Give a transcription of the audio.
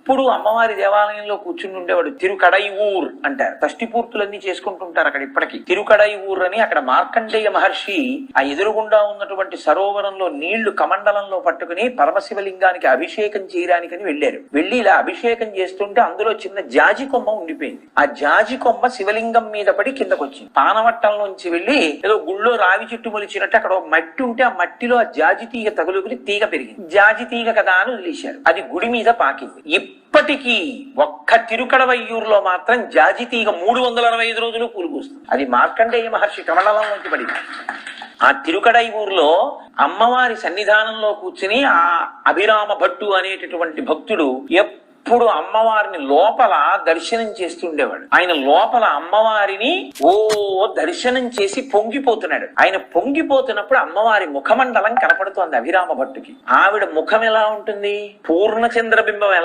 ఎప్పుడు అమ్మవారి దేవాలయంలో కూర్చుని ఉండేవాడు. తిరుకడైఊర్ అంటారు. షష్ఠి పూర్తులన్నీ చేసుకుంటుంటారు అక్కడ ఇప్పటికీ. తిరుకడైఊర్ అని అక్కడ మార్కండేయ మహర్షి ఆ ఎదురుగుండా ఉన్నటువంటి సరోవరంలో నీళ్లు కమండలంలో పట్టుకుని పరమశివలింగానికి అభిషేకం చేయడానికని వెళ్ళారు. వెళ్ళి ఇలా అభిషేకం చేస్తుంటే అందులో చిన్న జాజి కొమ్మ ఉండిపోయింది. ఆ జాజి కొమ్మ శివలింగం మీద పడి కిందకు వచ్చింది. పానవట్టంలోంచి వెళ్ళి ఏదో గుళ్ళో రావి చెట్టు మొలిచినట్టు అక్కడ మట్టి ఉంటే ఆ మట్టిలో ఆ జాజి తీగ తగులుకుని తీగ పెరిగింది. జాజి తీగ కదా అని వదిలేశారు. అది గుడి మీద పాకింది. ఇప్పటికీ ఒక్క తిరుకడవయ్యూరులో మాత్రం జాజి తీగ 365 రోజులు పూలు పూస్తుంది. అది మార్కండేయ మహర్షి కమండలంలోంచి పడింది. ఆ తిరుకడైఊరులో అమ్మవారి సన్నిధానంలో కూర్చుని ఆ అభిరామ భట్టు అనేటటువంటి భక్తుడు ఎప్పుడు అమ్మవారిని లోపల దర్శనం చేస్తుండేవాడు. ఆయన లోపల అమ్మవారిని దర్శనం చేసి పొంగిపోతున్నాడు. ఆయన పొంగిపోతున్నప్పుడు అమ్మవారి ముఖమండలం కనపడుతోంది అభిరామ భట్టుకి. ఆవిడ ముఖం ఎలా ఉంటుంది? పూర్ణచంద్రబింబం ఎలా